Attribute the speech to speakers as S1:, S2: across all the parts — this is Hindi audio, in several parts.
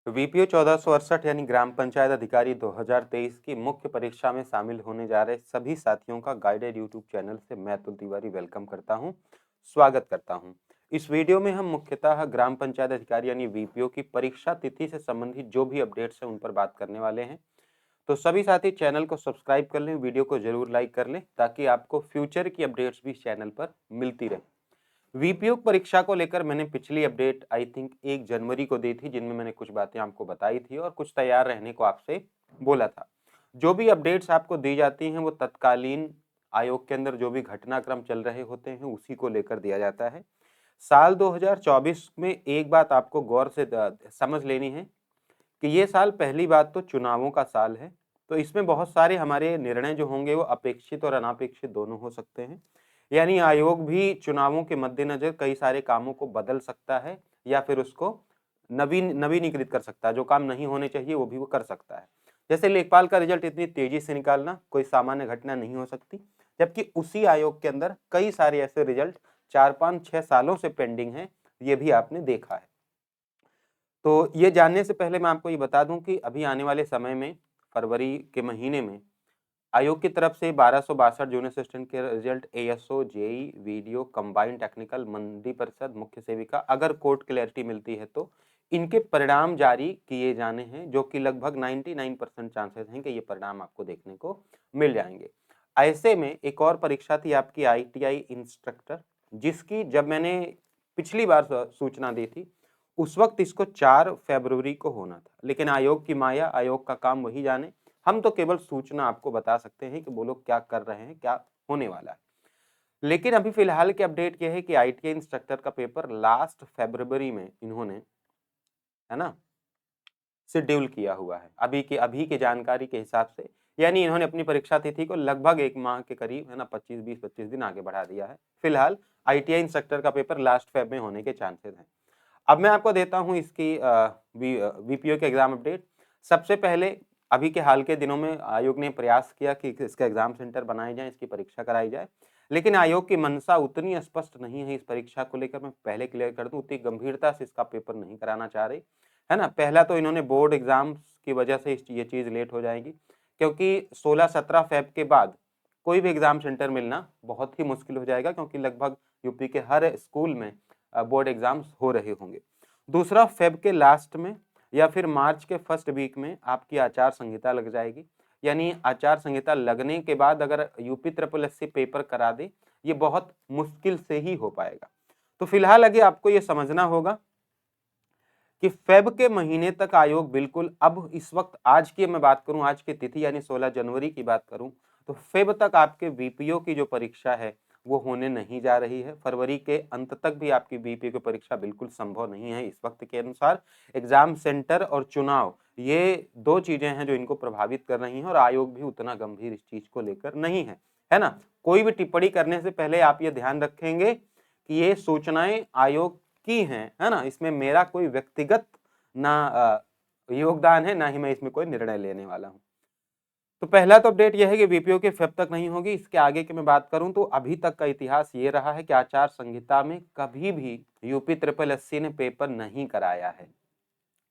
S1: वीपीओ 1468 यानी ग्राम पंचायत अधिकारी 2023 की मुख्य परीक्षा में शामिल होने जा रहे सभी साथियों का गाइडेड यूट्यूब चैनल से मैं अतुल तिवारी वेलकम करता हूं, स्वागत करता हूं। इस वीडियो में हम मुख्यतः ग्राम पंचायत अधिकारी यानी वीपीओ की परीक्षा तिथि से संबंधित जो भी अपडेट्स हैं उन पर बात करने वाले हैं। तो सभी साथी चैनल को सब्सक्राइब कर लें, वीडियो को जरूर लाइक कर लें ताकि आपको फ्यूचर की अपडेट्स भी चैनल पर मिलती रहे। वीपीओ परीक्षा को लेकर मैंने पिछली अपडेट आई थिंक 1 जनवरी को दी थी, जिनमें मैंने कुछ बातें आपको बताई थी और कुछ तैयार रहने को आपसे बोला था। जो भी अपडेट्स आपको दी जाती हैं वो तत्कालीन आयोग के अंदर जो भी घटनाक्रम चल रहे होते हैं उसी को लेकर दिया जाता है। साल 2024 में एक बात आपको गौर से समझ लेनी है कि ये साल पहली बात तो चुनावों का साल है, तो इसमें बहुत सारे हमारे निर्णय जो होंगे वो अपेक्षित और अनापेक्षित दोनों हो सकते हैं। यानी आयोग भी चुनावों के मद्देनजर कई सारे कामों को बदल सकता है या फिर उसको नवीनीकृत कर सकता है। जो काम नहीं होने चाहिए वो भी वो कर सकता है। जैसे लेखपाल का रिजल्ट इतनी तेजी से निकालना कोई सामान्य घटना नहीं हो सकती, जबकि उसी आयोग के अंदर कई सारे ऐसे रिजल्ट 4-5-6 सालों से पेंडिंग हैं, ये भी आपने देखा है। तो ये जानने से पहले मैं आपको ये बता दूं कि अभी आने वाले समय में फरवरी के महीने में आयोग की तरफ से 1262 जूनियर असिस्टेंट के result ASO, JE, video, combined technical, मंडी परिषद, मुख्य सेविका, अगर कोर्ट क्लैरिटी मिलती है तो इनके परिणाम जारी किए जाने हैं, जो कि लगभग 99% चांसेस हैं कि ये परिणाम आपको देखने को मिल जाएंगे। ऐसे में एक और परीक्षा थी आपकी आईटीआई इंस्ट्रक्टर, जिसकी जब मैंने पिछली बार सूचना दी थी उस वक्त इसको 4 फरवरी को होना था, लेकिन आयोग की माया, आयोग का काम वही जाने। हम तो केवल सूचना आपको बता सकते हैं कि वो लोग क्या कर रहे हैं, क्या होने वाला है। लेकिन अभी फिलहाल की अपडेट यह है कि आईटीआई इंस्ट्रक्टर का पेपर लास्ट फरवरी में इन्होंने, है ना, शेड्यूल किया हुआ है अभी की जानकारी के हिसाब से। यानी इन्होंने अपनी परीक्षा तिथि को लगभग 1 माह के करीब, है ना, 25 दिन आगे बढ़ा दिया है। फिलहाल आईटीआई इंस्ट्रक्टर का पेपर लास्ट फेब में होने के चांसेस हैं। अब मैं आपको देता हूं इसकी वीपीओ के एग्जाम अपडेट। सबसे पहले अभी के हाल के दिनों में आयोग ने प्रयास किया कि इसका एग्जाम सेंटर बनाए जाए, इसकी परीक्षा कराई जाए, लेकिन आयोग की मंशा उतनी स्पष्ट नहीं है इस परीक्षा को लेकर। मैं पहले क्लियर कर दूं, उतनी गंभीरता से इसका पेपर नहीं कराना चाह रही, है ना। पहला तो इन्होंने बोर्ड एग्जाम्स की वजह से ये चीज लेट हो जाएगी, क्योंकि 16-17 फेब के बाद कोई भी एग्जाम सेंटर मिलना बहुत ही मुश्किल हो जाएगा, क्योंकि लगभग यूपी के हर स्कूल में बोर्ड एग्जाम्स हो रहे होंगे। दूसरा, फेब के लास्ट में या फिर मार्च के फर्स्ट वीक में आपकी आचार संहिता लग जाएगी। यानी आचार संहिता लगने के बाद अगर यूपी ट्रिपल एससी पेपर करा दे, ये बहुत मुश्किल से ही हो पाएगा। तो फिलहाल आगे आपको ये समझना होगा कि फेब के महीने तक आयोग बिल्कुल, अब इस वक्त आज की मैं बात करूं, आज की तिथि यानी 16 जनवरी की बात करूं, तो फेब तक आपके वीपीओ की जो परीक्षा है वो होने नहीं जा रही है। फरवरी के अंत तक भी आपकी बीपीओ की परीक्षा बिल्कुल संभव नहीं है इस वक्त के अनुसार। एग्जाम सेंटर और चुनाव, ये दो चीजें हैं जो इनको प्रभावित कर रही हैं, और आयोग भी उतना गंभीर इस चीज को लेकर नहीं है ना। कोई भी टिप्पणी करने से पहले आप ये ध्यान रखेंगे कि ये सूचनाएं आयोग की हैं, है ना, इसमें मेरा कोई व्यक्तिगत ना योगदान है, ना ही मैं इसमें कोई निर्णय लेने वाला हूं। तो पहला तो अपडेट यह है कि वीपीओ के फेब तक नहीं होगी। इसके आगे की मैं बात करूं तो अभी तक का इतिहास ये रहा है कि आचार संहिता में कभी भी यूपी ट्रिपल एससी ने पेपर नहीं कराया है,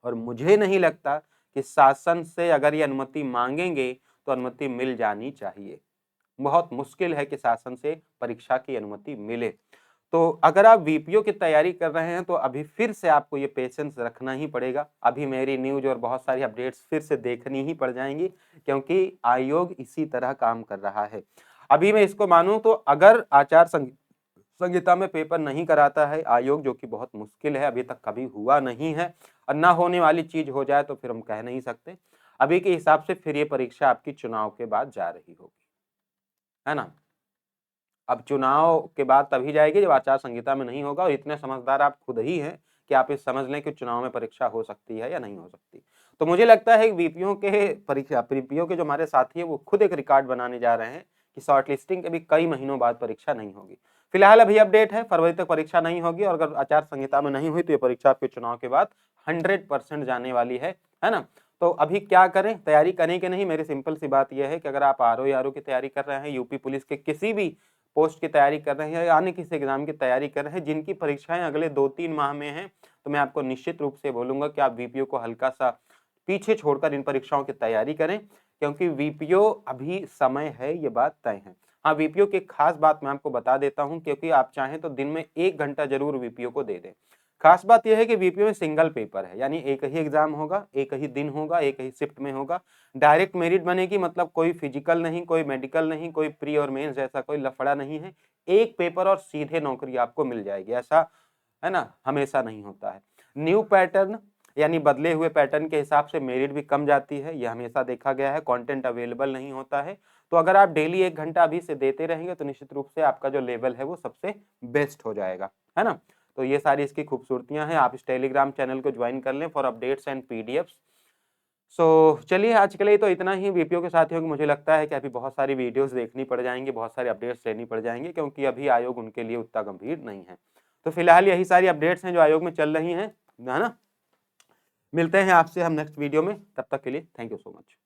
S1: और मुझे नहीं लगता कि शासन से अगर ये अनुमति मांगेंगे तो अनुमति मिल जानी चाहिए। बहुत मुश्किल है कि शासन से परीक्षा की अनुमति मिले। तो अगर आप वीपीओ की तैयारी कर रहे हैं तो अभी फिर से आपको ये पेशेंस रखना ही पड़ेगा। अभी मेरी न्यूज और बहुत सारी अपडेट्स फिर से देखनी ही पड़ जाएंगी, क्योंकि आयोग इसी तरह काम कर रहा है। अभी मैं इसको मानूं तो अगर आचार संहिता में पेपर नहीं कराता है आयोग, जो कि बहुत मुश्किल है, अभी तक कभी हुआ नहीं है, और ना होने वाली चीज हो जाए तो फिर हम कह नहीं सकते। अभी के हिसाब से फिर ये परीक्षा आपकी चुनाव के बाद जा रही होगी, है ना। अब चुनाव के बाद तभी जाएगी जब आचार संहिता में नहीं होगा, और इतने समझदार आप खुद ही हैं कि आप ये समझ लें कि चुनाव में परीक्षा हो सकती है या नहीं हो सकती। तो मुझे लगता है वीपीओ के जो हमारे साथी है वो खुद एक रिकॉर्ड बनाने जा रहे हैं कि शॉर्ट लिस्टिंग के भी कई महीनों बाद परीक्षा नहीं होगी। फिलहाल अभी अपडेट है फरवरी तक परीक्षा नहीं होगी, और अगर आचार संहिता में नहीं हुई तो ये परीक्षा आपके चुनाव के बाद 100% जाने वाली है ना। तो अभी क्या करें, तैयारी करें कि नहीं? मेरी सिंपल सी बात यह है कि अगर आप आरओ की तैयारी कर रहे हैं, यूपी पुलिस के किसी भी पोस्ट की तैयारी कर रहे हैं या अन्य किसी एग्जाम की तैयारी कर रहे हैं जिनकी परीक्षाएं अगले 2-3 माह में हैं, तो मैं आपको निश्चित रूप से बोलूंगा कि आप वीपीओ को हल्का सा पीछे छोड़कर इन परीक्षाओं की तैयारी करें, क्योंकि वीपीओ अभी समय है, ये बात तय है। हाँ, वीपीओ की एक खास बात मैं आपको बता देता हूं, क्योंकि आप चाहें तो दिन में 1 घंटा जरूर वीपीओ को दे दें। खास बात यह है कि वीपीओ में सिंगल पेपर है, यानी एक ही एग्जाम होगा, एक ही दिन होगा, एक ही शिफ्ट में होगा। डायरेक्ट मेरिट बनेगी, मतलब कोई फिजिकल नहीं, कोई मेडिकल नहीं, कोई प्री और मेंस जैसा कोई लफड़ा नहीं है। एक पेपर और सीधे नौकरी आपको मिल जाएगी, ऐसा है ना, हमेशा नहीं होता है। न्यू पैटर्न यानी बदले हुए पैटर्न के हिसाब से मेरिट भी कम जाती है, यह हमेशा देखा गया है। कंटेंट अवेलेबल नहीं होता है, तो अगर आप डेली 1 घंटा अभी से देते रहेंगे तो निश्चित रूप से आपका जो लेवल है वो सबसे बेस्ट हो जाएगा, है ना। तो ये सारी इसकी खूबसूरतियां हैं। आप इस टेलीग्राम चैनल को ज्वाइन कर लें फॉर अपडेट्स एंड पीडीएफ्स। सो चलिए, आज के लिए तो इतना ही। वीपीओ के साथियों को मुझे लगता है कि अभी बहुत सारी वीडियोस देखनी पड़ जाएंगी, बहुत सारी अपडेट्स लेनी पड़ जाएंगी, क्योंकि अभी आयोग उनके लिए उतना गंभीर नहीं है। तो फिलहाल यही सारी अपडेट्स हैं जो आयोग में चल रही हैं, है ना। मिलते हैं आपसे हम नेक्स्ट वीडियो में, तब तक के लिए थैंक यू सो मच।